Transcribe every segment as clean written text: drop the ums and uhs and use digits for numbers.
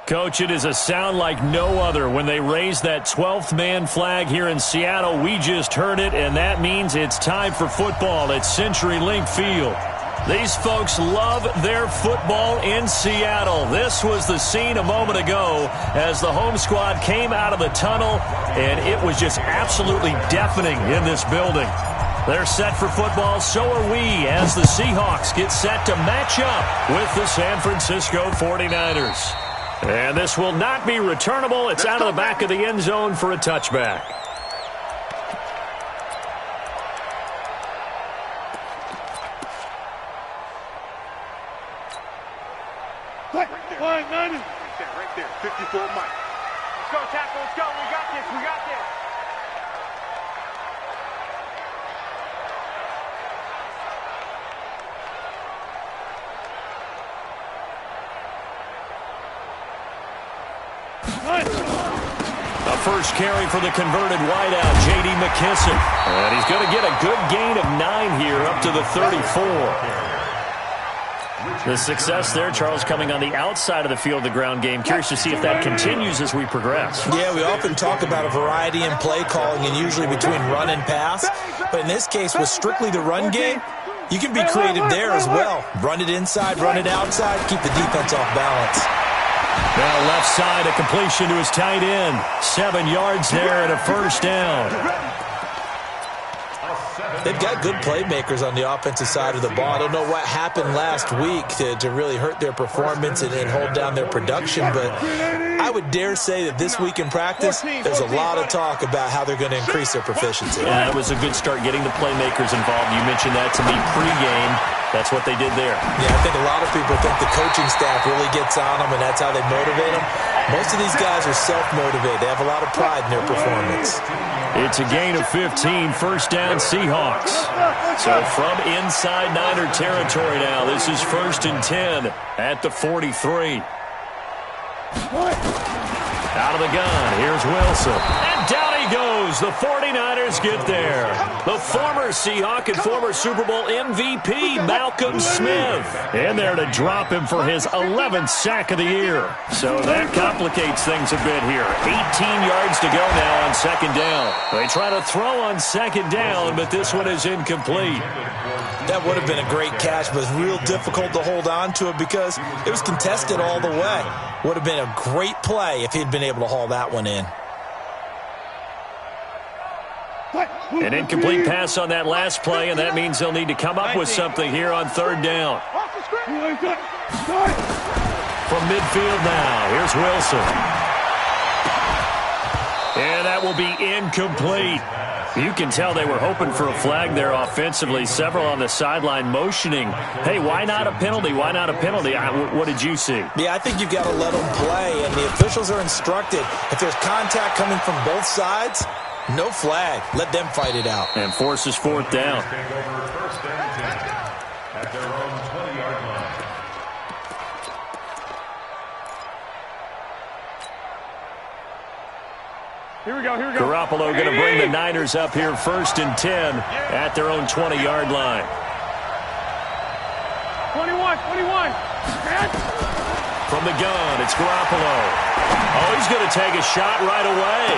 Coach, it is a sound like no other when they raise that 12th man flag here in Seattle. We just heard it, and that means it's time for football at CenturyLink Field. These folks love their football in Seattle. This was the scene a moment ago as the home squad came out of the tunnel, and it was just absolutely deafening in this building. They're set for football, so are we, as the Seahawks get set to match up with the San Francisco 49ers. And this will not be returnable. It's out of the back of the end zone for a touchback. Right there. 54 Mike. Let's go, tackle. Let's go. We got this. We got this. A first carry for the converted wideout, J.D. McKissick. And he's going to get a good gain of 9 here up to the 34. The success there, Charles, coming on the outside of the field, the ground game. Curious to see if that continues as we progress. Yeah, we often talk about a variety in play calling and usually between run and pass. But in this case, with strictly the run game, you can be creative there as well. Run it inside, run it outside, keep the defense off balance. Now left side, a completion to his tight end. 7 yards there and a first down. They've got good playmakers on the offensive side of the ball. I don't know what happened last week to really hurt their performance and hold down their production, but I would dare say that this week in practice, there's a lot of talk about how they're going to increase their proficiency. Yeah, it was a good start getting the playmakers involved. You mentioned that to me pregame. That's what they did there. Yeah, I think a lot of people think the coaching staff really gets on them, and that's how they motivate them. Most of these guys are self-motivated. They have a lot of pride in their performance. It's a gain of 15, first down Seahawks. So from inside Niner territory now, this is 1st and 10 at the 43. Out of the gun, here's Wilson. And down he goes. The 49ers get there. The former Seahawk and former Super Bowl MVP, Malcolm Smith, in there to drop him for his 11th sack of the year. So that complicates things a bit here. 18 yards to go now on second down. They try to throw on second down, but this one is incomplete. That would have been a great catch, but it's real difficult to hold on to it because it was contested all the way. Would have been a great play if he'd been able to haul that one in. An incomplete pass on that last play, and that means they'll need to come up with something here on third down. From midfield now, here's Wilson. And that will be incomplete. You can tell they were hoping for a flag there offensively. Several on the sideline motioning, hey, why not a penalty? Why not a penalty? What did you see? Yeah, I think you've got to let them play, and the officials are instructed. If there's contact coming from both sides, no flag. Let them fight it out. And forces fourth down. Here we go. Garoppolo going to bring the Niners up here 1st and 10 at their own 20-yard line. 21. From the gun, it's Garoppolo. Oh, he's going to take a shot right away.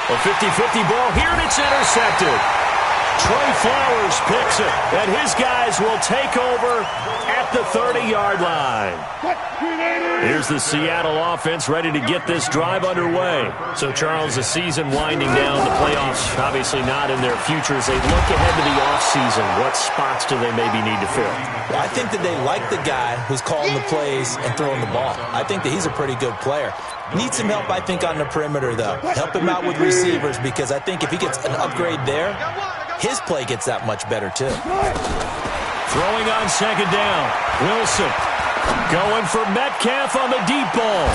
A 50-50 ball here, and it's intercepted. Trey Flowers picks it, and his guys will take over at the 30-yard line. Here's the Seattle offense ready to get this drive underway. So, Charles, the season winding down, the playoffs obviously not in their future. As they look ahead to the offseason, what spots do they maybe need to fill? Well, I think that they like the guy who's calling the plays and throwing the ball. I think that he's a pretty good player. Needs some help, I think, on the perimeter, though. Help him out with receivers, because I think if he gets an upgrade there, his play gets that much better, too. Throwing on second down. Wilson going for Metcalf on the deep ball.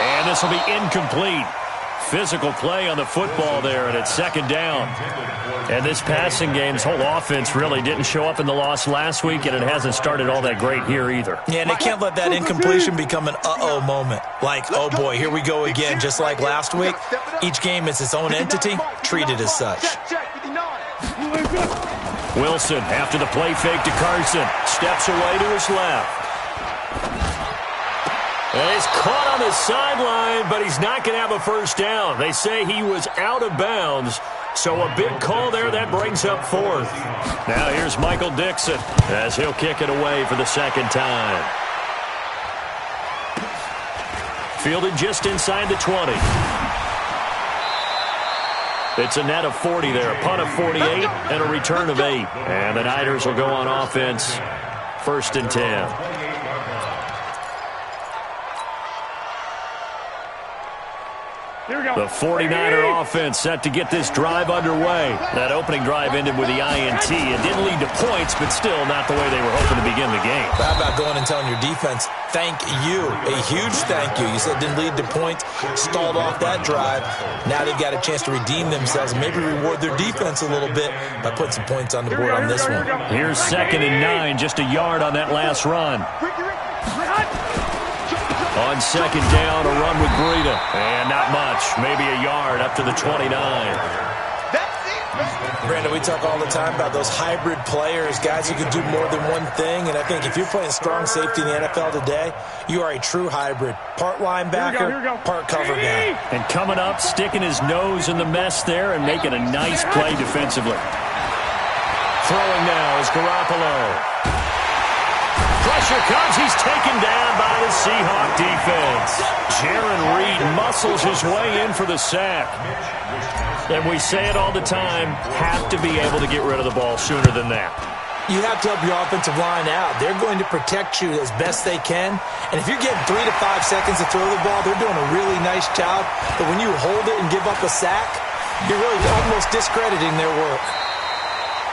And this will be incomplete. Physical play on the football there, and it's second down. And this passing game's whole offense really didn't show up in the loss last week, and it hasn't started all that great here either. Yeah, and they can't let that incompletion become an uh-oh moment. Like, oh boy, here we go again, just like last week. Each game is its own entity, treated as such. Wilson, after the play fake to Carson, steps away to his left. And he's caught on the sideline, but he's not going to have a first down. They say he was out of bounds, so a big call there that brings up fourth. Now here's Michael Dixon as he'll kick it away for the second time. Fielded just inside the 20. It's a net of 40 there, a punt of 48, and a return of 8. And the Niners will go on offense, 1st and 10. The 49er offense set to get this drive underway. That opening drive ended with the INT. It didn't lead to points, but still not the way they were hoping to begin the game. How about going and telling your defense, thank you, a huge thank you. You said it didn't lead to points, stalled off that drive. Now they've got a chance to redeem themselves and maybe reward their defense a little bit by putting some points on the board on this one. Here's 2nd and 9, just a yard on that last run. On 2nd down, a run with Breida. And not much, maybe a yard up to the 29. Brandon, we talk all the time about those hybrid players, guys who can do more than one thing. And I think if you're playing strong safety in the NFL today, you are a true hybrid. Part linebacker, part cover guy. And coming up, sticking his nose in the mess there and making a nice play defensively. Throwing now is Garoppolo. Pressure comes. He's taken down by the Seahawk defense. Jaron Reed muscles his way in for the sack. And we say it all the time, have to be able to get rid of the ball sooner than that. You have to help your offensive line out. They're going to protect you as best they can. And if you're getting 3 to 5 seconds to throw the ball, they're doing a really nice job. But when you hold it and give up a sack, you're really almost discrediting their work.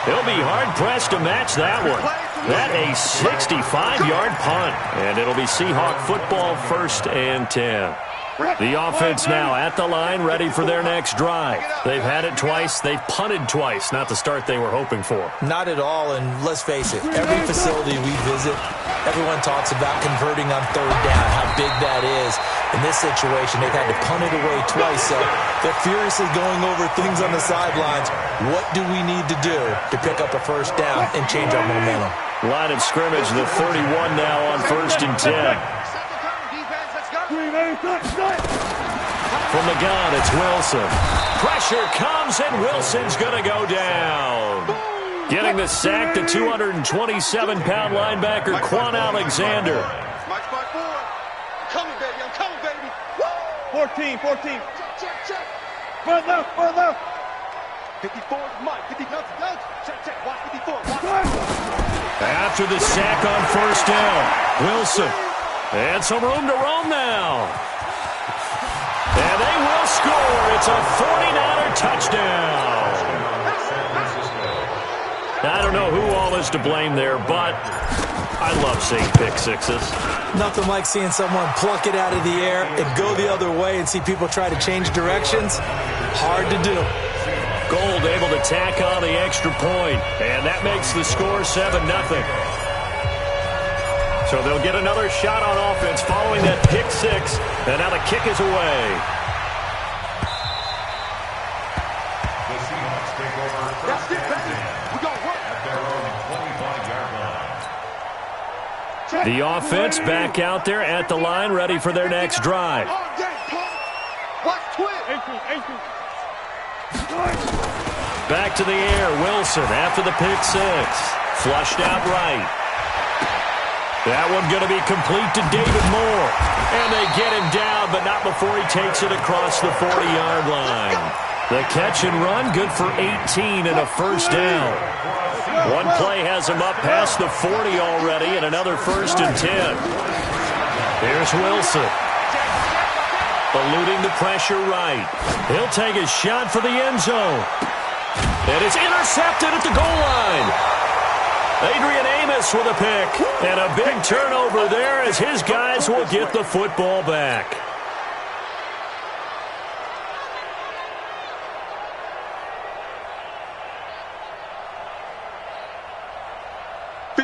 He'll be hard-pressed to match that one. That a 65-yard punt. And it'll be Seahawk football, 1st and 10. The offense now at the line, ready for their next drive. They've had it twice. They've punted twice. Not the start they were hoping for. Not at all, and let's face it, every facility we visit, everyone talks about converting on 3rd down, how big that is. In this situation, they've had to punt it away twice, so they're furiously going over things on the sidelines. What do we need to do to pick up a first down and change our momentum? Line of scrimmage, the 31 now on 1st and 10. From the gun, it's Wilson. Pressure comes, and Wilson's going to go down. Getting the sack, the 227-pound linebacker, Quan Alexander. Coming, baby. I'm coming, baby. 14. Check. Front left. 54 is Mike. 50 comes. Check. Watch 54. Watch. After the sack on 1st down, Wilson. And some room to roam now. And they will score. It's a 49er touchdown. I don't know who all is to blame there, but I love seeing pick sixes. Nothing like seeing someone pluck it out of the air and go the other way and see people try to change directions. Hard to do. Gold able to tack on the extra point, and that makes the score 7-0. So they'll get another shot on offense following that pick six, and now the kick is away. That's it, baby. We're going to work. At their own 25-yard line. The offense back out there at the line, ready for their next drive. Watch twin. Back to the air, Wilson after the pick six. Flushed out right. That one going to be complete to David Moore. And they get him down, but not before he takes it across the 40-yard line. The catch and run, good for 18 and a first down. One play has him up past the 40 already, and another 1st and 10. Here's Wilson. Eluding the pressure right. He'll take a shot for the end zone. And it's intercepted at the goal line. Adrian Amos with a pick. And a big turnover there as his guys will get the football back.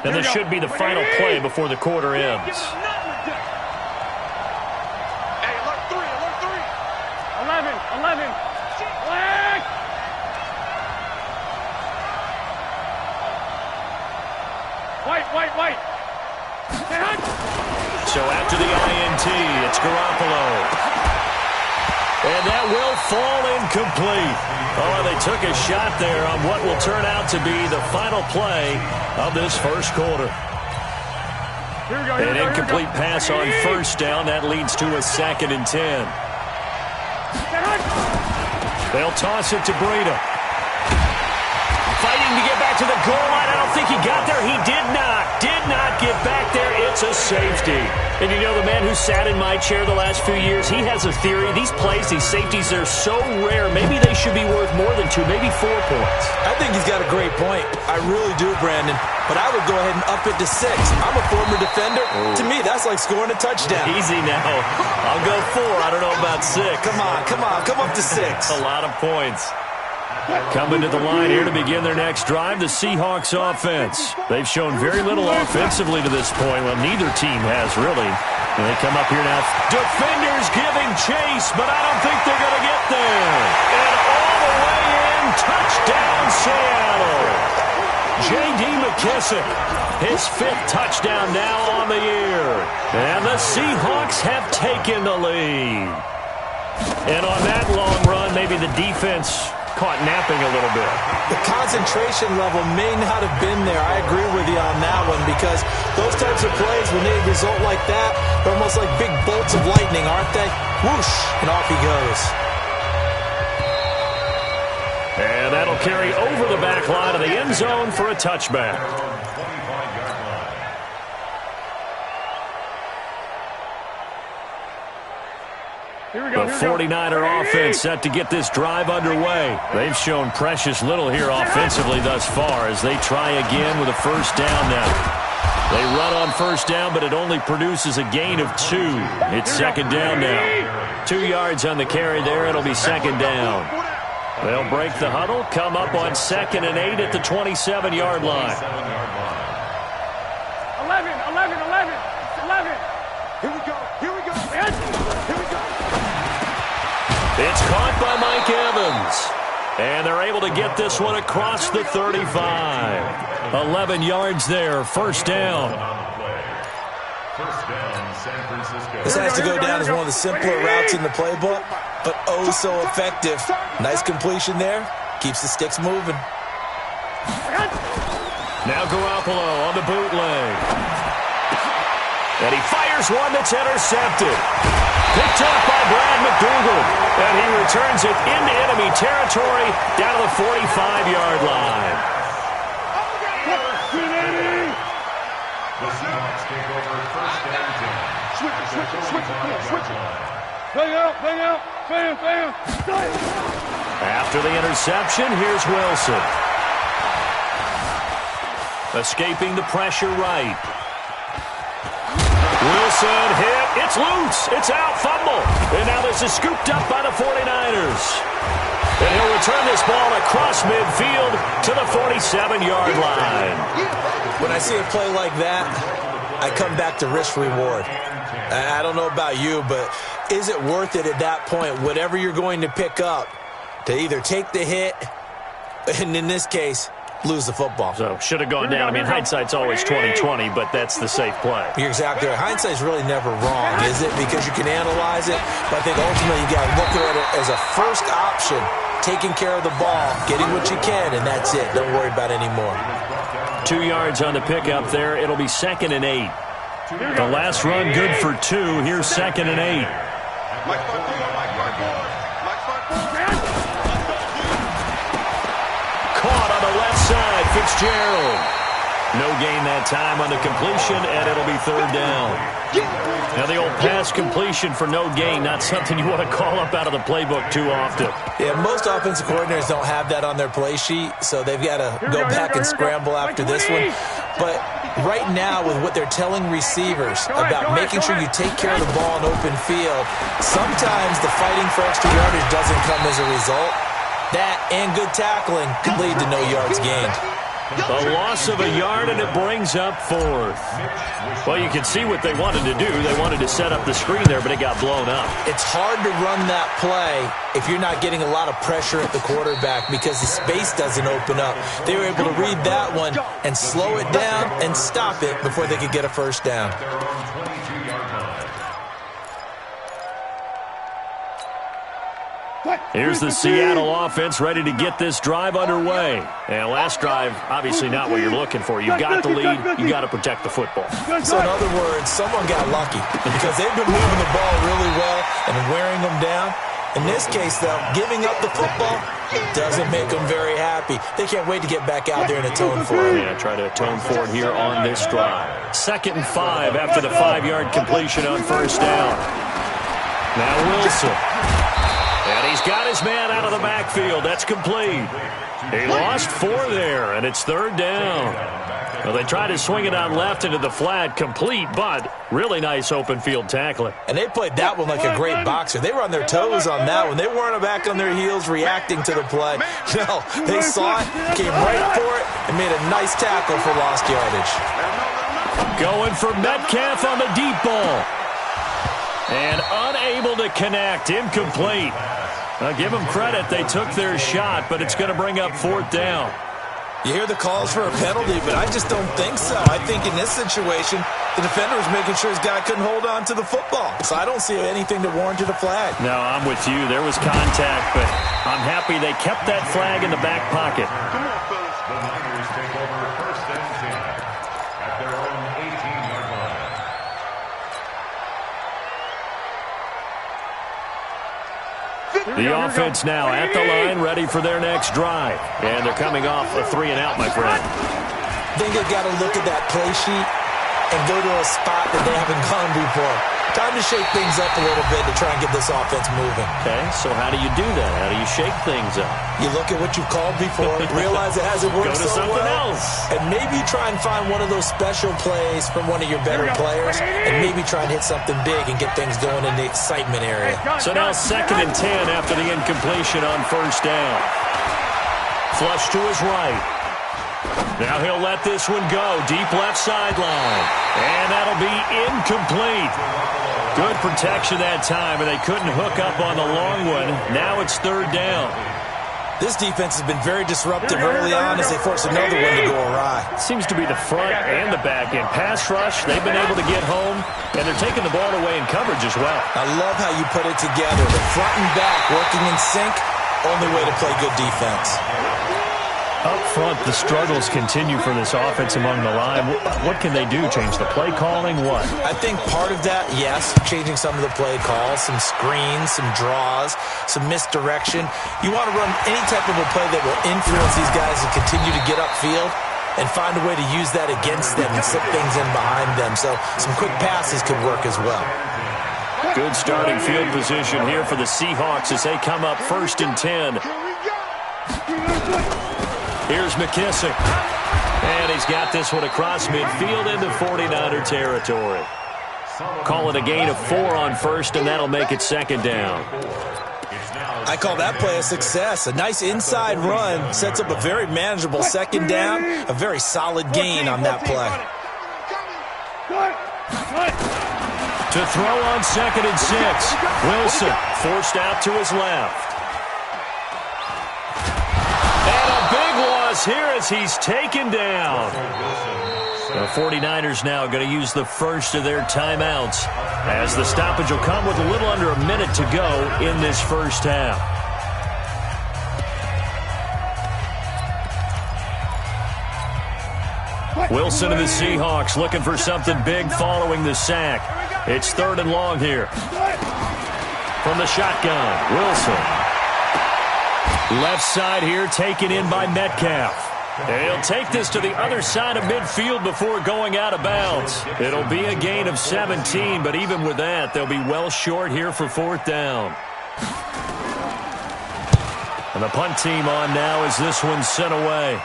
And this should be the final play before the quarter ends. Hey, alert 3. 11. Flag! White. So after the INT, it's Garoppolo. And that will fall incomplete. Oh, they took a shot there on what will turn out to be the final play of this first quarter. An incomplete pass on first down. That leads to a 2nd and 10. They'll toss it to Breida. Fighting to get back to the goal line. I don't think he got there. He did not. Did not get back there. It's a safety. And you know, the man who sat in my chair the last few years, he has a theory. These plays, these safeties, they're so rare. Maybe they should be worth more than 2, maybe 4 points. I think he's got a great point. I really do, Brandon. But I would go ahead and up it to 6. I'm a former defender. Ooh. To me, that's like scoring a touchdown. Easy now. I'll go 4. I don't know about 6. Come on. Come up to 6. A lot of points. Coming to the line here to begin their next drive, the Seahawks offense. They've shown very little offensively to this point. Well, neither team has, really. And they come up here now. Defenders giving chase, but I don't think they're going to get there. And all the way in, touchdown Seattle. J.D. McKissick, his 5th touchdown now on the year. And the Seahawks have taken the lead. And on that long run, maybe the defense caught napping a little bit. The concentration level may not have been there. I agree with you on that one, because those types of plays, when they result like that, they're almost like big bolts of lightning, aren't they? Whoosh, and off he goes. And that'll carry over the back line of the end zone for a touchback. The 49er offense set to get this drive underway. They've shown precious little here offensively thus far as they try again with a first down now. They run on first down, but it only produces a gain of 2. It's 2nd down now. 2 yards on the carry there. It'll be 2nd down. They'll break the huddle, come up on 2nd and 8 at the 27-yard line. 11. Here we go. Here we go. It's caught by Mike Evans. And they're able to get this one across the 35. 11 yards there, first down. This has to go down as one of the simpler routes in the playbook, but oh so effective. Nice completion there. Keeps the sticks moving. Now Garoppolo on the bootleg. And he fires one that's intercepted. Picked up by Brad McDougal. And he returns it into enemy territory down to the 45-yard line. The Seahawks take over first and 10. Switch it. Bang out. Bam. After the interception, here's Wilson. Escaping the pressure right. Wilson hit. It's loose. It's out. Fumble. And now this is scooped up by the 49ers. And he'll return this ball across midfield to the 47-yard line. When I see a play like that, I come back to risk-reward. I don't know about you, but is it worth it at that point, whatever you're going to pick up, to either take the hit, and in this case, lose the football? So, should have gone down. I mean, hindsight's always 20/20, but that's the safe play. You're exactly right. Hindsight's really never wrong, is it? Because you can analyze it, but I think ultimately you got to look at it as a first option, taking care of the ball, getting what you can, and that's it. Don't worry about it anymore. 2 yards on the pickup there. It'll be 2nd and 8. The last run good for 2. Here's 2nd and 8. Caught on the left side, Fitzgerald. No gain that time on the completion, and it'll be 3rd down. Now the old pass completion for no gain, not something you want to call up out of the playbook too often. Yeah, most offensive coordinators don't have that on their play sheet, so they've got to go back and scramble after this one. But right now, with what they're telling receivers about making sure you take care of the ball in open field, sometimes the fighting for extra yardage doesn't come as a result. That and good tackling could lead to no yards gained. The loss of a yard, and it brings up 4th. Well, you can see what they wanted to do. They wanted to set up the screen there, but it got blown up. It's hard to run that play if you're not getting a lot of pressure at the quarterback because the space doesn't open up. They were able to read that one and slow it down and stop it before they could get a first down. Here's the Seattle offense ready to get this drive underway. And last drive, obviously not what you're looking for. You've got the lead. You've got to protect the football. So in other words, someone got lucky because they've been moving the ball really well and wearing them down. In this case, though, giving up the football doesn't make them very happy. They can't wait to get back out there and atone for it. Yeah, try to atone for it here on this drive. 2nd and 5 after the 5-yard completion on first down. Now Wilson. And he's got his man out of the backfield. That's complete. He lost 4 there, and it's 3rd down. Well, they tried to swing it out left into the flat, complete, but really nice open field tackling. And they played that one like a great boxer. They were on their toes on that one. They weren't back on their heels reacting to the play. No, they saw it, came right for it, and made a nice tackle for lost yardage. Going for Metcalf on the deep ball. And unable to connect, incomplete. I'll give them credit, they took their shot, but it's going to bring up 4th down. You hear the calls for a penalty, but I just don't think so. I think in this situation, the defender was making sure his guy couldn't hold on to the football. So I don't see anything that warranted a flag. No, I'm with you. There was contact, but I'm happy they kept that flag in the back pocket. Come on, fellas. The Niners take over 1st and 10 at their own 18-yard line. The offense now at the line, ready for their next drive. And they're coming off a 3-and-out, my friend. I think they've got to look at that play sheet and go to a spot that they haven't gone before. Time to shake things up a little bit to try and get this offense moving. Okay, so how do you do that? How do you shake things up? You look at what you've called before, realize it hasn't worked Go to so something well, else. and maybe try and find one of those special plays from one of your better players, and maybe try and hit something big and get things going in the excitement area. So now 2nd and 10 after the incompletion on first down. Flush to his right. Now he'll let this one go. Deep left sideline. And that'll be incomplete. Good protection that time, and they couldn't hook up on the long one. Now it's 3rd down. This defense has been very disruptive early on as they force another one to go awry. Seems to be the front and the back end. Pass rush, they've been able to get home, and they're taking the ball away in coverage as well. I love how you put it together. The front and back working in sync, only way to play good defense. Up front, the struggles continue for this offense among the line. What can they do? Change the play calling? What? I think part of that, yes, changing some of the play calls, some screens, some draws, some misdirection. You want to run any type of a play that will influence these guys to continue to get upfield and find a way to use that against them and slip things in behind them. So some quick passes could work as well. Good starting field position here for the Seahawks as they come up 1st and 10. Here's McKissick. And he's got this one across midfield into 49er territory. Call it a gain of 4 on first, and that'll make it 2nd down. I call that play a success. A nice inside run sets up a very manageable 2nd down, a very solid gain on that play. To throw on 2nd and 6. Wilson forced out to his left. Here as he's taken down. The 49ers now going to use the first of their timeouts as the stoppage will come with a little under a minute to go in this first half. Wilson and the Seahawks looking for something big following the sack. It's 3rd and long here. From the shotgun, Wilson. Left side here taken in by Metcalf. And he'll take this to the other side of midfield before going out of bounds. It'll be a gain of 17, but even with that, they'll be well short here for 4th down. And the punt team on now as this one's sent away.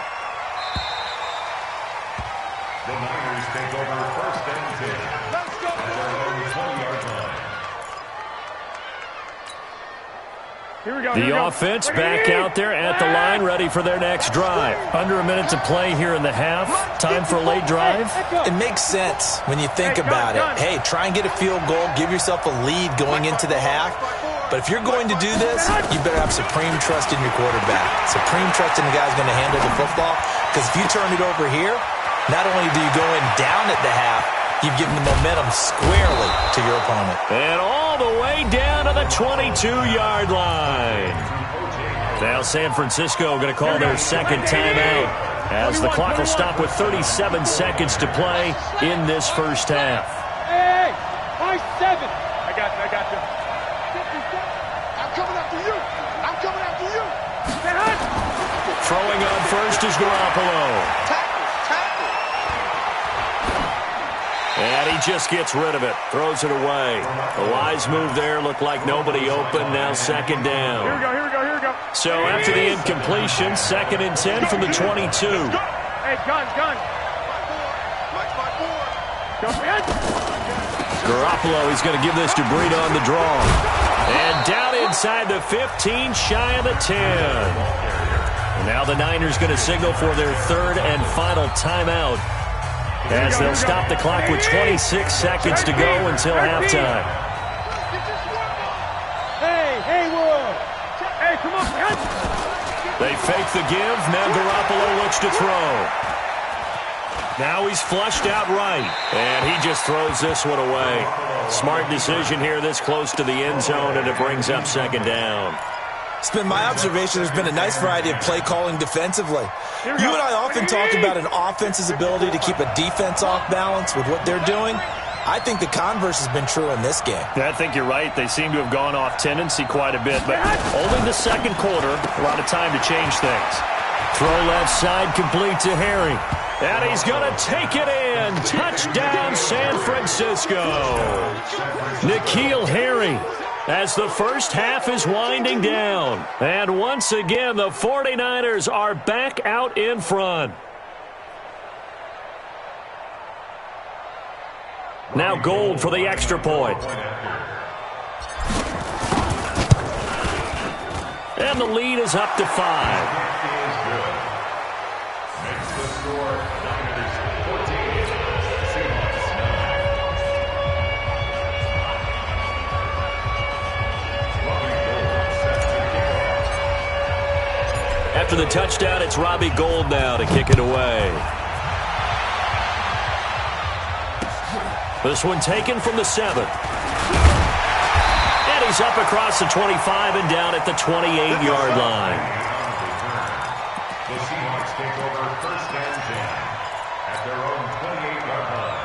The Niners take over 1st and 10 at their own 20-yard line. The offense back out there at the line, ready for their next drive. Under a minute to play here in the half. Time for a late drive. It makes sense when you think about it. Hey, try and get a field goal. Give yourself a lead going into the half. But if you're going to do this, you better have supreme trust in your quarterback. Supreme trust in the guy's going to handle the football. Because if you turn it over here, not only do you go in down at the half, you've given the momentum squarely to your opponent. And all the way down to the 22-yard line. Now San Francisco going to call their second timeout as the clock will stop with 37 seconds to play in this first half. Hey, my 7. I got you. I'm coming after you. Throwing on first is Garoppolo. And he just gets rid of it. Throws it away. A wise move there. Looked like nobody open. Now second down. Here we go. So after the incompletion, 2nd and 10 from the 22. Hey, gun. Garoppolo, he's going to give this to Breida on the draw. And down inside the 15, shy of the 10. And now the Niners going to signal for their 3rd and final timeout, as they'll stop the clock with 26 seconds to go until halftime. Hey, Wood. Hey, come on. They fake the give. Now Garoppolo looks to throw. Now he's flushed out right. And he just throws this one away. Smart decision here this close to the end zone, and it brings up second down. It's been my observation there's been a nice variety of play calling defensively. You and I often talk about an offense's ability to keep a defense off balance with what they're doing. I think the converse has been true in this game. I think you're right. They seem to have gone off tendency quite a bit, but only the second quarter, a lot of time to change things. Throw left side, complete to Harry. And he's going to take it in. Touchdown, San Francisco. N'Keal Harry, as the first half is winding down. And once again, the 49ers are back out in front. Now Gold for the extra point. And the lead is up to 5. Makes the score Niners 14, Seahawks 9. After the touchdown, it's Robbie Gould now to kick it away. This one taken from the 7. And he's up across the 25 and down at the 28-yard line. The Seahawks take over 1st and 10 at their own 28-yard line.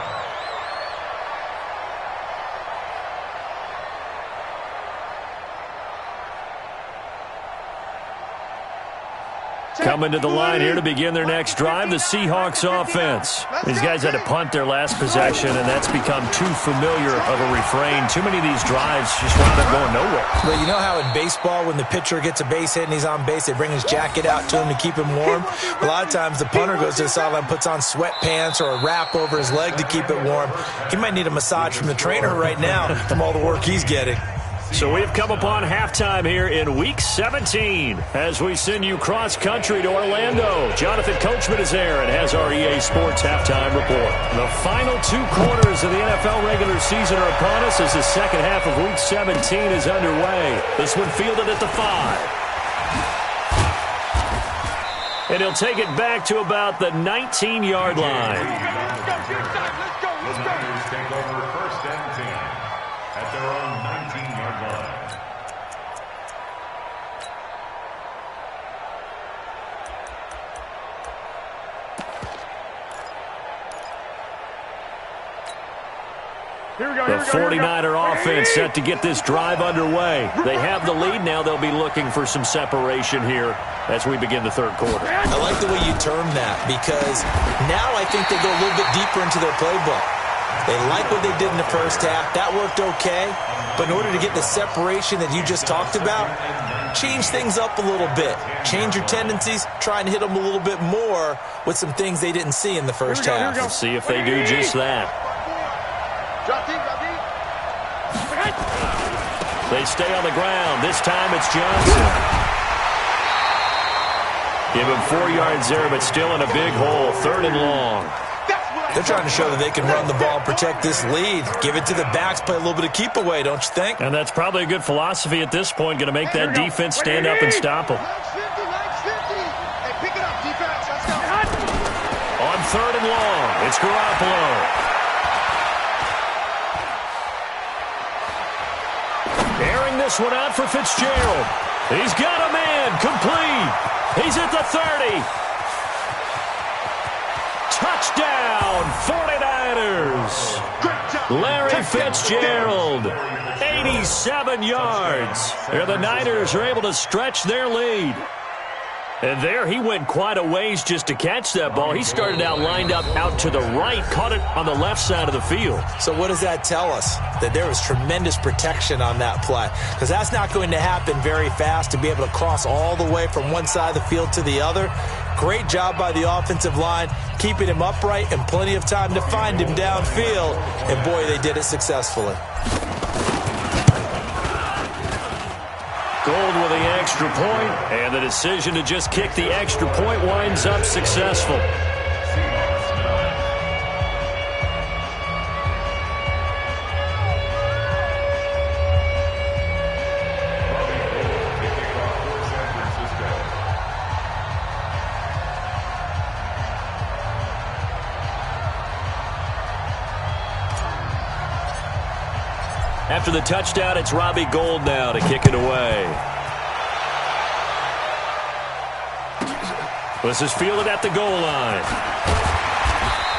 Coming to the line here to begin their next drive, the Seahawks offense. These guys had to punt their last possession, and that's become too familiar of a refrain. Too many of these drives just wound up going nowhere. But you know how in baseball, when the pitcher gets a base hit and he's on base, they bring his jacket out to him to keep him warm? A lot of times the punter goes to the sideline, puts on sweatpants or a wrap over his leg to keep it warm. He might need a massage from the trainer right now from all the work he's getting. So we've come upon halftime here in Week 17 as we send you cross-country to Orlando. Jonathan Coachman is there and has our EA Sports halftime report. The final 2 quarters of the NFL regular season are upon us as the second half of Week 17 is underway. This one fielded at the 5. And he'll take it back to about the 19-yard line. The Niners take over 1st and 10 at their own 19-yard line. The 49er offense set to get this drive underway. They have the lead. Now they'll be looking for some separation here as we begin the 3rd quarter. I like the way you term that, because now I think they go a little bit deeper into their playbook. They like what they did in the first half. That worked okay. But in order to get the separation that you just talked about, change things up a little bit. Change your tendencies. Try and hit them a little bit more with some things they didn't see in the first half. Let's see if they do just that. They stay on the ground. This time it's Johnson. Give him 4 yards there, but still in a big hole. 3rd and long. They're trying to show that they can run the ball and protect this lead. Give it to the backs, play a little bit of keep away, don't you think? And that's probably a good philosophy at this point. Going to make that defense stand up and stop them. On 3rd and long, it's Garoppolo. this one out for Fitzgerald. He's got a man, complete. He's at the 30. Touchdown, 49ers. Larry Fitzgerald, 87 yards. Here the Niners are able to stretch their lead. And there he went quite a ways just to catch that ball. He started out lined up out to the right, caught it on the left side of the field. So what does that tell us? That there was tremendous protection on that play. Because that's not going to happen very fast to be able to cross all the way from one side of the field to the other. Great job by the offensive line, keeping him upright and plenty of time to find him downfield. And boy, they did it successfully. Gold with the extra point, and the decision to just kick the extra point winds up successful. After the touchdown, it's Robbie Gould now to kick it away. This is fielded at the goal line.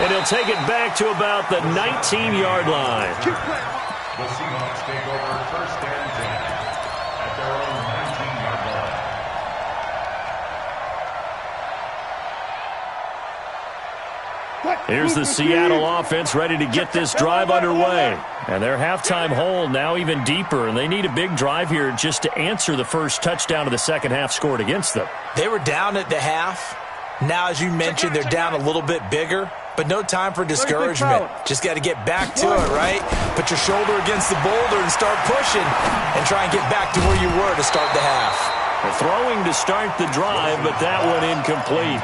And he'll take it back to about the 19-yard line. The Seahawks take over first and 10 at their own 19-yard line. Here's the Seattle offense ready to get this drive underway. And their halftime hole now even deeper, and they need a big drive here just to answer the first touchdown of the second half scored against them. They were down at the half. Now, as you mentioned, they're down a little bit bigger, but no time for discouragement. Just got to get back to it, right? Put your shoulder against the boulder and start pushing and try and get back to where you were to start the half. They're throwing to start the drive, but that one incomplete.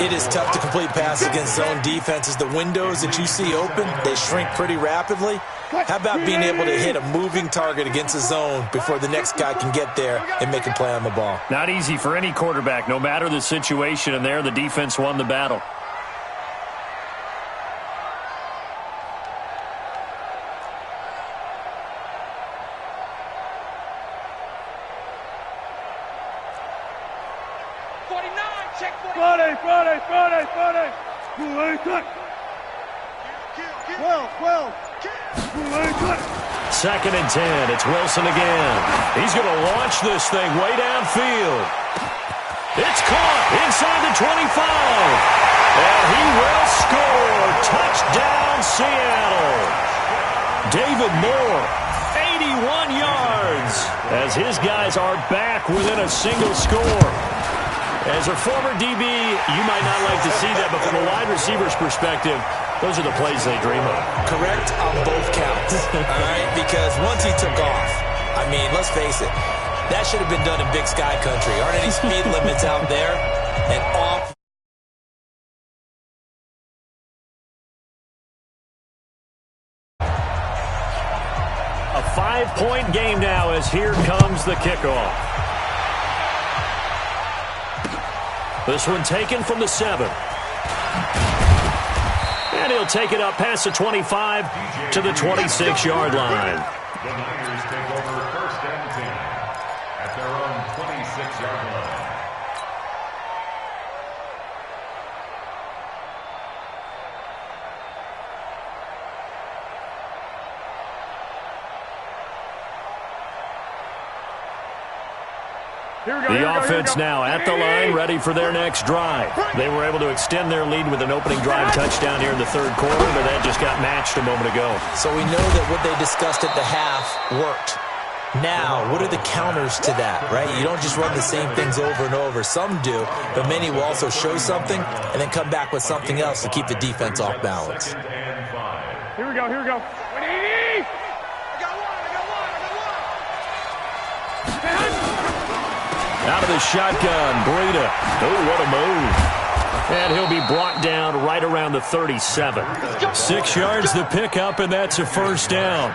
It is tough to complete passes against zone defenses. The windows that you see open, they shrink pretty rapidly. How about being able to hit a moving target against a zone before the next guy can get there and make a play on the ball? Not easy for any quarterback, no matter the situation, and there the defense won the battle. Friday. Well. Second and 10. It's Wilson again. He's going to launch this thing way downfield. It's caught inside the 25. And he will score. Touchdown, Seattle. David Moore, 81 yards, as his guys are back within a single score. As a former DB, you might not like to see that, but from a wide receiver's perspective, those are the plays they dream of. Correct on both counts, all right? Because once he took off, I mean, let's face it, that should have been done in Big Sky Country. Aren't any speed limits out there? And off. A 5-point game now as here comes the kickoff. This one taken from the 7. And he'll take it up past the 25 to the 26-yard line. The Niners take over first and 10 at their own 26-yard line. The offense now at the line, ready for their next drive. They were able to extend their lead with an opening drive touchdown here in the third quarter, but that just got matched a moment ago. So we know that what they discussed at the half worked. Now, what are the counters to that, right? You don't just run the same things over and over. Some do, but many will also show something and then come back with something else to keep the defense off balance. Here we go. Out of the shotgun, Breida. Oh, what a move. And he'll be brought down right around the 37. 6 yards the pickup, and that's a first down.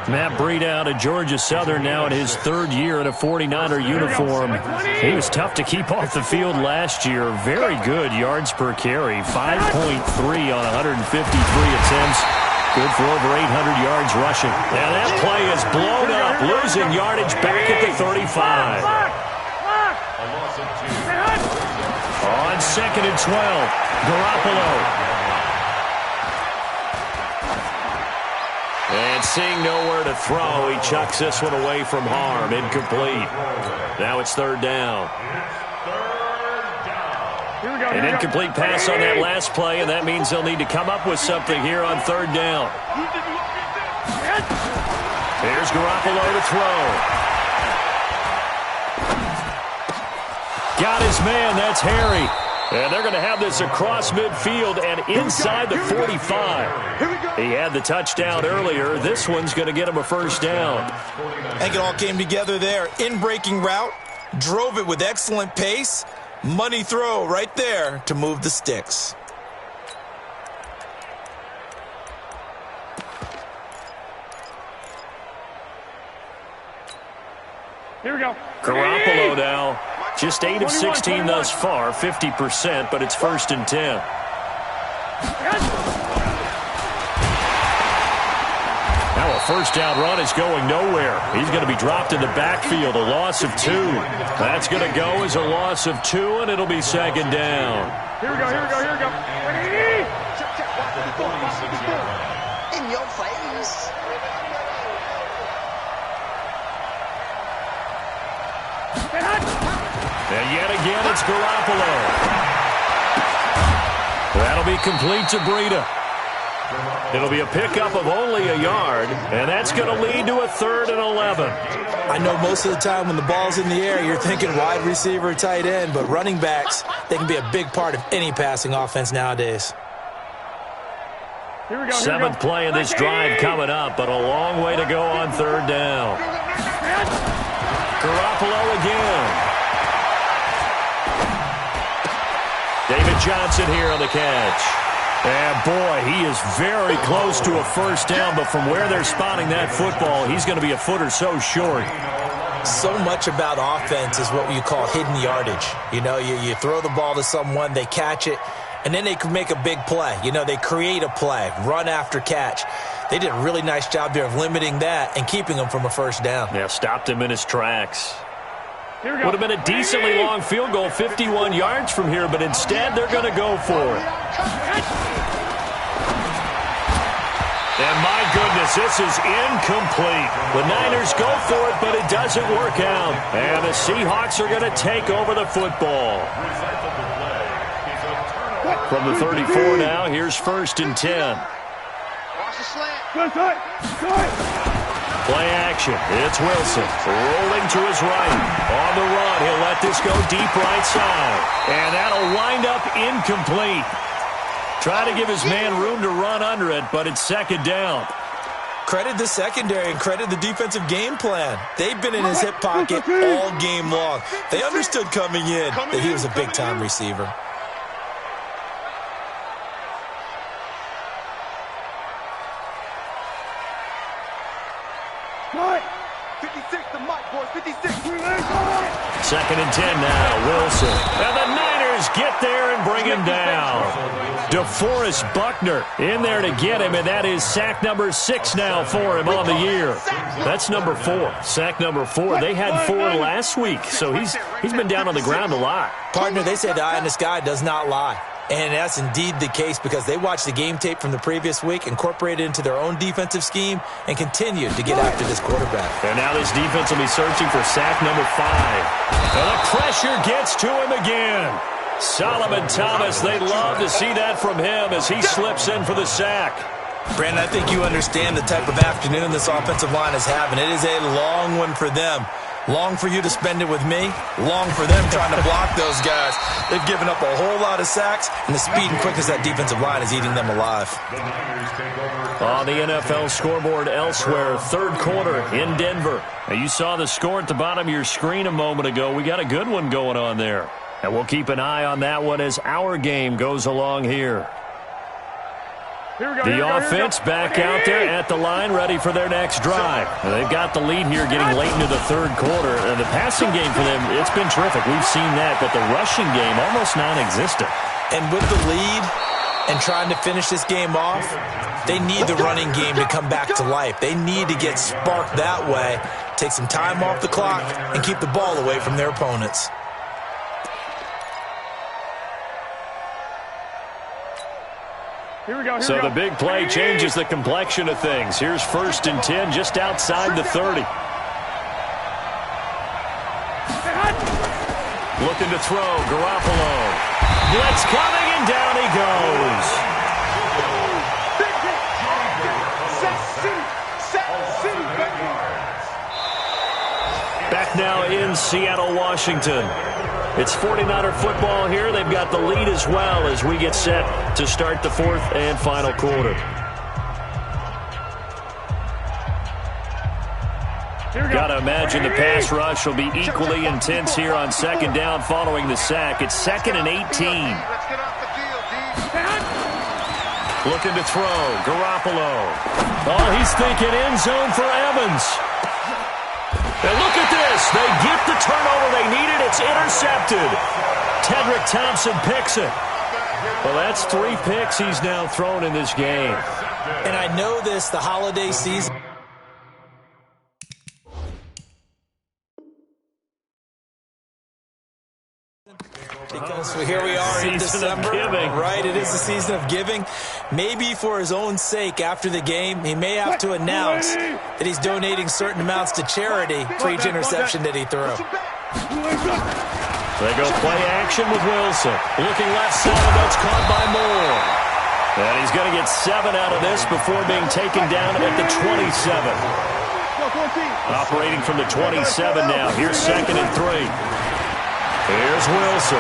Matt Breida out of Georgia Southern now in his third year in a 49er uniform. He was tough to keep off the field last year. Very good yards per carry, 5.3 on 153 attempts. Good for over 800 yards rushing. And that play is blown up, losing yardage back at the 35. On 2nd and 12, Garoppolo. And seeing nowhere to throw, he chucks this one away from harm. Incomplete. Now it's 3rd down. An incomplete pass on that last play, and that means they'll need to come up with something here on 3rd down. Here's Garoppolo to throw. Got his man, that's Harry. And they're going to have this across midfield and inside the 45. He had the touchdown earlier. This one's going to get him a 1st down. I think it all came together there. In-breaking route, drove it with excellent pace. Money throw right there to move the sticks. Here we go. Garoppolo now. Just 8 of 16 thus far, 50%, but it's 1st and 10. Now a 1st down run is going nowhere. He's going to be dropped in the backfield, a loss of 2. That's going to go as a loss of 2, and it'll be 2nd down. Here we go. In your face. And yet again, it's Garoppolo. That'll be complete to Breida. It'll be a pickup of only a yard, and that's going to lead to a 3rd and 11. I know most of the time when the ball's in the air, you're thinking wide receiver, tight end, but running backs, they can be a big part of any passing offense nowadays. Here we go. 7th play of this drive coming up, but a long way to go on 3rd down. Garoppolo again. David Johnson here on the catch. And boy, he is very close to a 1st down, but from where they're spotting that football, he's going to be a foot or so short. So much about offense is what you call hidden yardage. You know, you throw the ball to someone, they catch it, and then they can make a big play. You know, they create a play, run after catch. They did a really nice job there of limiting that and keeping him from a 1st down. Yeah, stopped him in his tracks. Would have been a decently long field goal, 51 yards from here, but instead they're going to go for it. And my goodness, this is incomplete. The Niners go for it, but it doesn't work out. And the Seahawks are going to take over the football. From the 34 now, here's 1st and 10. Play action. It's Wilson rolling to his right. On the run, he'll let this go deep right side. And that'll wind up incomplete. Try to give his man room to run under it, but it's 2nd down. Credit the secondary and credit the defensive game plan. They've been in his hip pocket all game long. They understood coming in that he was a big-time receiver. Second and 10 now, Wilson. And the Niners get there and bring him down. DeForest Buckner in there to get him, and that is sack number 6 now for him on the year. That's number 4. Sack number 4. They had 4 last week, so he's been down on the ground a lot. Partner, they say the eye in the sky does not lie. And that's indeed the case because they watched the game tape from the previous week, incorporated it into their own defensive scheme, and continued to get after this quarterback. And now this defense will be searching for sack number 5. And the pressure gets to him again. Solomon Thomas, they'd love to see that from him as he slips in for the sack. Brandon, I think you understand the type of afternoon this offensive line is having. It is a long one for them. Long for you to spend it with me. Long for them trying to block those guys. They've given up a whole lot of sacks, and the speed and quickness of that defensive line is eating them alive. On the NFL scoreboard elsewhere, 3rd quarter in Denver. Now, you saw the score at the bottom of your screen a moment ago. We got a good one going on there. And we'll keep an eye on that one as our game goes along here. The offense back out there at the line, ready for their next drive. They've got the lead here getting late into the 3rd quarter. And the passing game for them, it's been terrific. We've seen that, but the rushing game almost non-existent. And with the lead, and trying to finish this game off, they need the running game to come back to life. They need to get sparked that way, take some time off the clock, and keep the ball away from their opponents. So the big play changes the complexion of things. Here's 1st and 10 just outside the 30. Looking to throw, Garoppolo. Blitz coming, and down he goes. Back now in Seattle, Washington. It's 49er football here. They've got the lead as well as we get set to start the 4th and final quarter. Got to imagine the pass rush will be equally intense here on 2nd down following the sack. It's 2nd and 18. Looking to throw, Garoppolo. Oh, he's thinking end zone for Evans. And look at this. They get the turnover they needed. It's intercepted. Tedrick Thompson picks it. Well, that's 3 picks he's now thrown in this game. And I know this, the holiday season. Because here we are in December, right? It is the season of giving. Maybe for his own sake, after the game, he may have to announce that he's donating certain amounts to charity for each interception that he threw. They go play action with Wilson. Looking left side, that's caught by Moore. And he's going to get 7 out of this before being taken down at the 27. Operating from the 27 now. Here's 2nd and 3. Here's Wilson.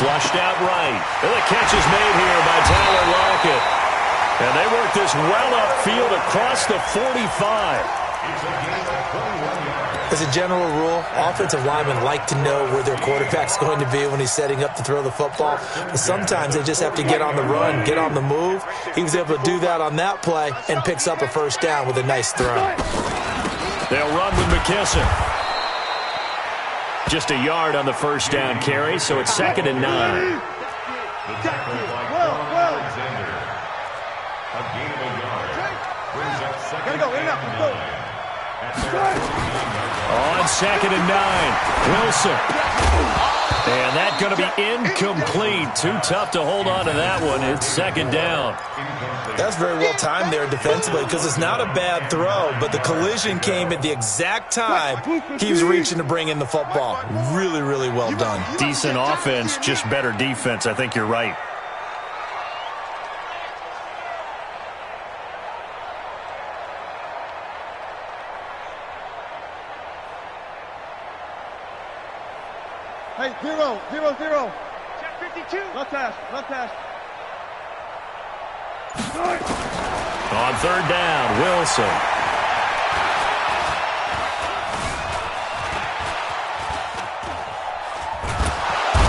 Flushed out right. And the catch is made here by Tyler Lockett. And they work this well upfield across the 45. As a general rule, offensive linemen like to know where their quarterback's going to be when he's setting up to throw the football. But sometimes they just have to get on the run, get on the move. He was able to do that on that play and picks up a 1st down with a nice throw. They'll run with McKissick. Just a yard on the 1st down carry, so it's 2nd and 9. On 2nd and 9, Wilson. And that's going to be incomplete. Too tough to hold on to that one. It's 2nd down. That's very well timed there defensively because it's not a bad throw, but the collision came at the exact time he was reaching to bring in the football. Really, really well done. Decent offense, just better defense. I think you're right. Hey, 0, 0, 0. Check 52. Left hash. On 3rd down, Wilson.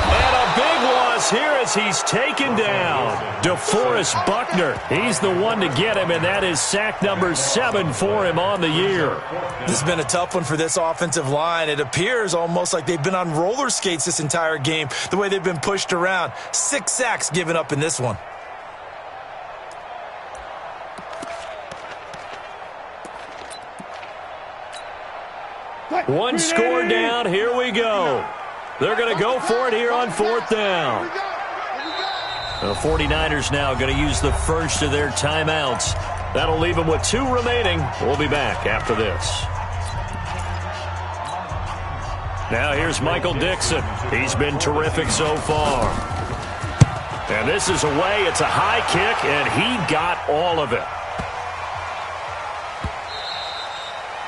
And a big loss here as he's taken down. DeForest Buckner. He's the one to get him, and that is sack number 7 for him on the year. This has been a tough one for this offensive line. It appears almost like they've been on roller skates this entire game, the way they've been pushed around. 6 sacks given up in this one. One score down. Here we go. They're going to go for it here on 4th down. The 49ers now going to use the first of their timeouts. That'll leave them with 2 remaining. We'll be back after this. Now here's Michael Dixon. He's been terrific so far. And this is away. It's a high kick, and he got all of it.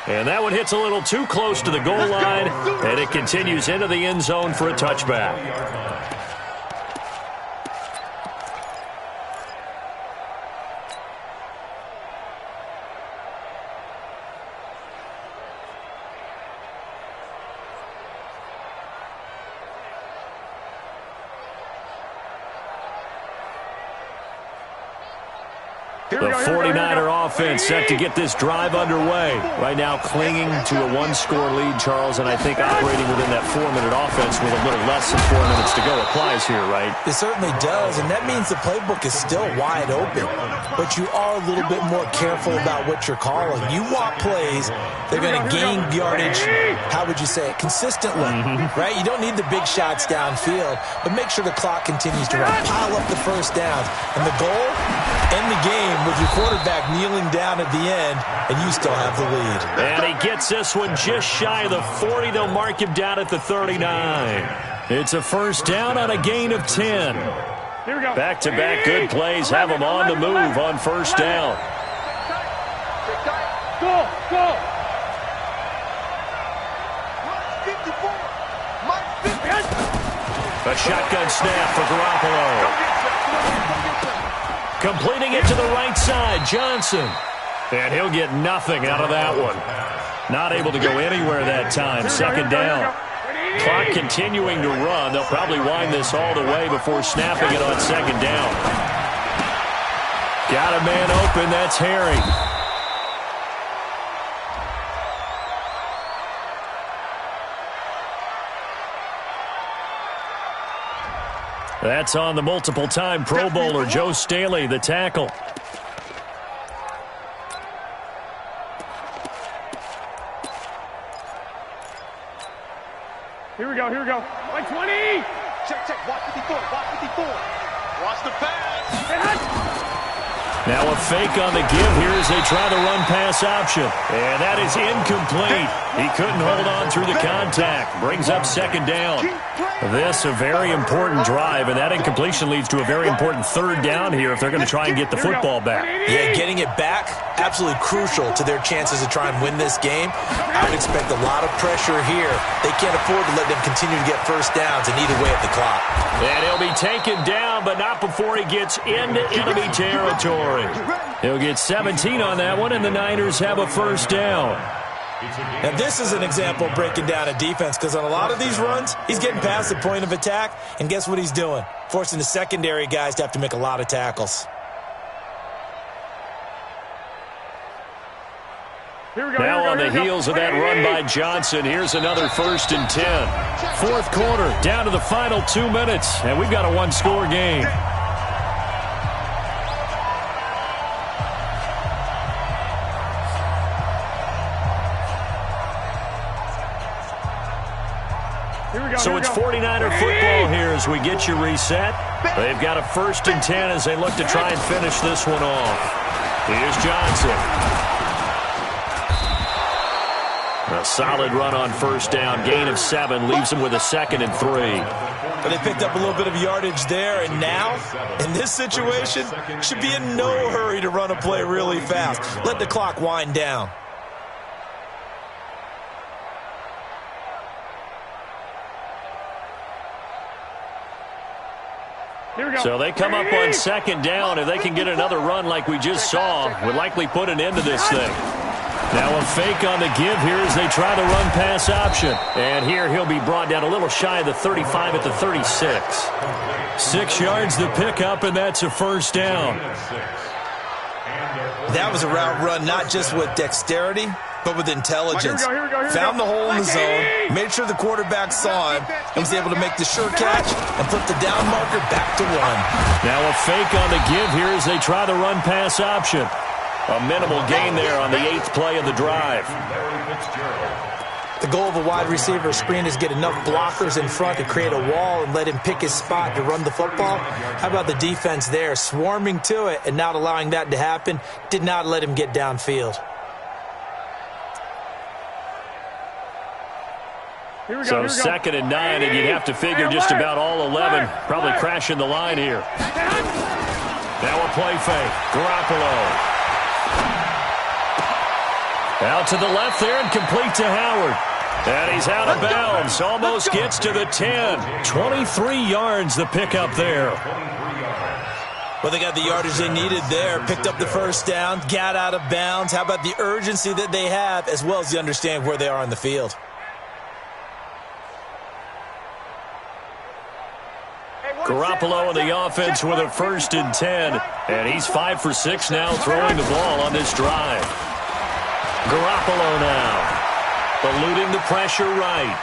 And that one hits a little too close to the goal line, and it continues into the end zone for a touchback. The 49er offense set to get this drive underway. Right now clinging to a one-score lead, Charles, and I think operating within that 4-minute offense with a little less than 4 minutes to go applies here, right? It certainly does, and that means the playbook is still wide open. But you are a little bit more careful about what you're calling. You want plays that are going to gain yardage, how would you say it, consistently, right? You don't need the big shots downfield, but make sure the clock continues to run. Pile up the first downs. And the goal, end the game with your quarterback kneeling down at the end, and you still have the lead. And he gets this one just shy of the 40. They'll mark him down at the 39. It's a first down on a gain of 10. Back-to-back good plays have them on the move on first down. Go! A shotgun snap for Garoppolo. Completing it to the right side, Johnson. And he'll get nothing out of that one. Not able to go anywhere that time. Second down. Clock continuing to run. They'll probably wind this all the way before snapping it on second down. Got a man open. That's Harry. That's on the multiple-time Pro Bowler, Joe Staley, the tackle. Here we go. 120. Check. Watch 54. Watch the pass. Now a fake on the give here as they try the run-pass option. And that is incomplete. He couldn't hold on through the contact. Brings up second down. This a very important drive, and that incompletion leads to a very important third down here if they're going to try and get the football back. Yeah, getting it back, absolutely crucial to their chances to try and win this game. I would expect a lot of pressure here. They can't afford to let them continue to get first downs and eat away at the clock. And he'll be taken down, but not before he gets into enemy territory. He'll get 17 on that one, and the Niners have a first down. Now, this is an example of breaking down a defense, because on a lot of these runs, he's getting past the point of attack, and guess what he's doing? Forcing the secondary guys to have to make a lot of tackles. Now on the heels of that run by Johnson, here's another 1st and 10. Fourth quarter, down to the final 2 minutes, and we've got a one-score game. So it's 49er football here as we get you reset. They've got a 1st and 10 as they look to try and finish this one off. Here's Johnson. A solid run on first down. Gain of 7 leaves them with a 2nd and 3. But they picked up a little bit of yardage there, and now, in this situation, should be in no hurry to run a play really fast. Let the clock wind down. So they come up on second down. If they can get another run like we just saw, would likely put an end to this thing. Now a fake on the give here as they try the run-pass option. And here he'll be brought down a little shy of the 35 at the 36. 6 yards the pickup, and that's a first down. That was a route run not just with dexterity, but with intelligence. Found the hole in the zone, made sure the quarterback saw him, and was able to make the sure catch and put the down marker back to 1. Now a fake on the give here as they try the run-pass option. A minimal gain there on the 8th play of the drive. The goal of a wide receiver screen is get enough blockers in front to create a wall and let him pick his spot to run the football. How about the defense there, swarming to it and not allowing that to happen? Did not let him get downfield. So 2nd and 9, and you'd have to figure just about all 11 probably crashing the line here. Now a play fake. Garoppolo. Out to the left there and complete to Howard. And he's out of bounds. Almost gets to the 10. 23 yards the pickup there. Well, they got the yardage they needed there. Picked up the first down. Got out of bounds. How about the urgency that they have as well as the understanding where they are on the field? Garoppolo in the offense with a 1st and 10. And he's 5 for 6 now throwing the ball on this drive. Garoppolo now. Eluding the pressure right.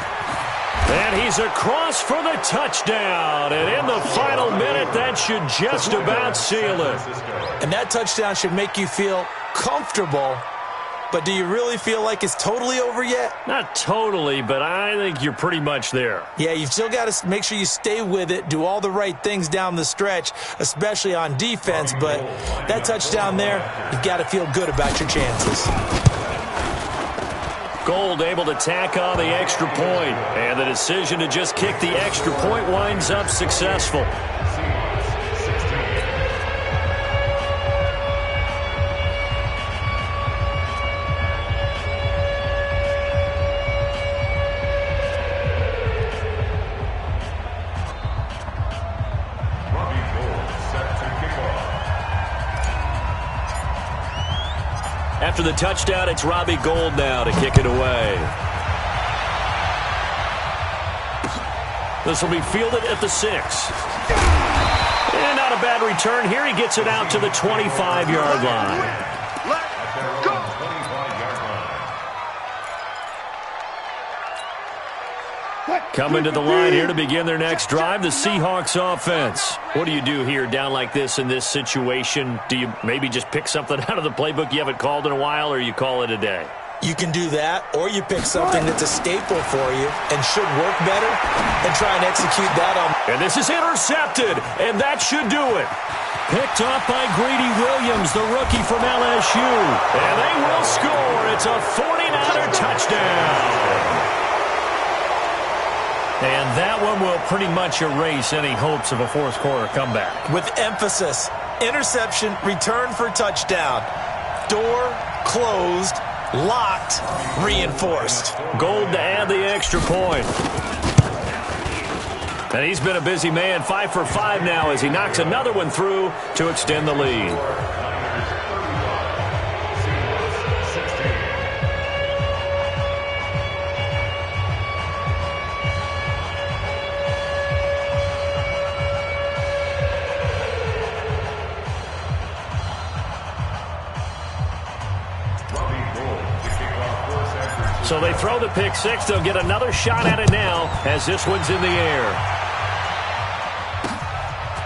And he's across for the touchdown. And in the final minute, that should just about seal it. And that touchdown should make you feel comfortable. But do you really feel like it's totally over yet? Not totally, but I think you're pretty much there. Yeah, you've still got to make sure you stay with it, do all the right things down the stretch, especially on defense. But that touchdown there, you've got to feel good about your chances. Gold able to tack on the extra point. And the decision to just kick the extra point winds up successful. After the touchdown, it's Robbie Gould now to kick it away. This will be fielded at the 6. And not a bad return here. He gets it out to the 25-yard line. Coming to the line here to begin their next drive, the Seahawks offense. What do you do here down like this in this situation? Do you maybe just pick something out of the playbook you haven't called in a while, or you call it a day? You can do that, or you pick something that's a staple for you and should work better and try and execute that on. And this is intercepted, and that should do it. Picked off by Greedy Williams, the rookie from LSU. And they will score. It's a 49er touchdown. And that one will pretty much erase any hopes of a fourth-quarter comeback. With emphasis, interception, return for touchdown. Door closed, locked, reinforced. Gold to add the extra point. And he's been a busy man, 5 for 5 now as he knocks another one through to extend the lead. So they throw the pick 6. They'll get another shot at it now as this one's in the air.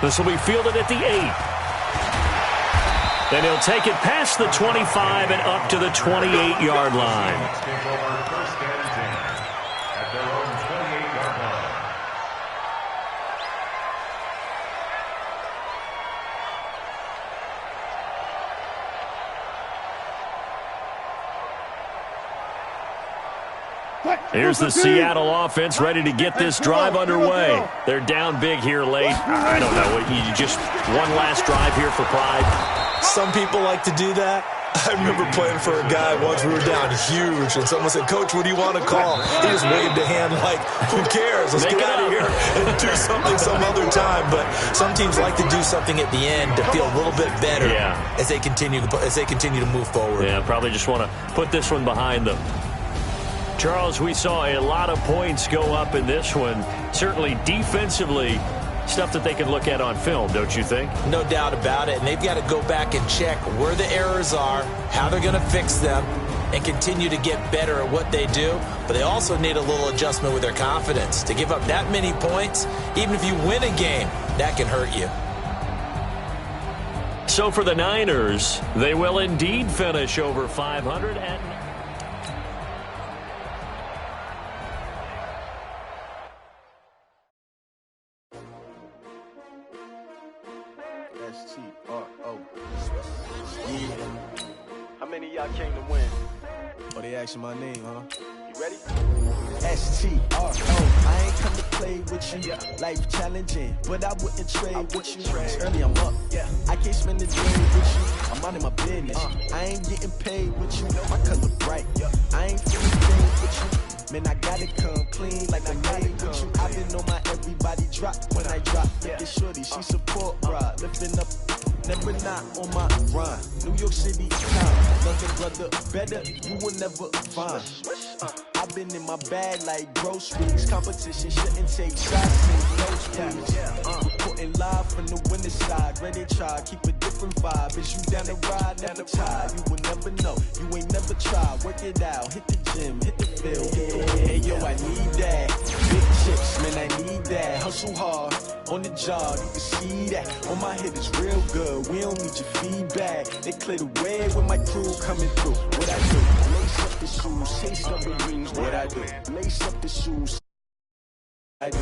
This will be fielded at the 8. Then he'll take it past the 25 and up to the 28-yard line. Here's the Seattle offense ready to get this drive underway. They're down big here late. I don't know. You just one last drive here for pride. Some people like to do that. I remember playing for a guy once. We were down huge, and someone said, "Coach, what do you want to call?" He just waved a hand like, "Who cares? Let's get out of here and do something some other time." But some teams like to do something at the end to feel a little bit better as they continue to move forward. Yeah, probably just want to put this one behind them. Charles, we saw a lot of points go up in this one. Certainly defensively, stuff that they can look at on film, don't you think? No doubt about it. And they've got to go back and check where the errors are, how they're going to fix them, and continue to get better at what they do. But they also need a little adjustment with their confidence. To give up that many points, even if you win a game, that can hurt you. So for the Niners, they will indeed finish over 500 and... How many of y'all came to win? Oh, they asking my name, huh? You ready? S-T-R-O. I ain't come to play with you. Life challenging, but I wouldn't trade with you. Early I'm up. I can't spend the day with you. I'm minding my business. I ain't getting paid with you. My color bright. I ain't feeling paid with you. Man, I gotta come clean like I made with you. I've been on my everybody drop when I drop. Look at shorty, she support ride, lifting up. Never not on my run. New York City town. Nothing brother better, you will never find. I've been in my bag like groceries. Competition shouldn't take shots, take notes, please. Reporting live from the winning side. Ready to try, keep a different vibe. Is you down the ride, never tired. You will never know, you ain't never tried. Work it out, hit the gym, hit the field. Hey yo, I need that. Big chips, man, I need that. Hustle hard, on the job, you can see that. On my head is real good, we don't need your feedback. They clear the way with my crew coming through. What I do? Lace up the shoes, chase up the rings. What I do? Lace up the shoes. I do.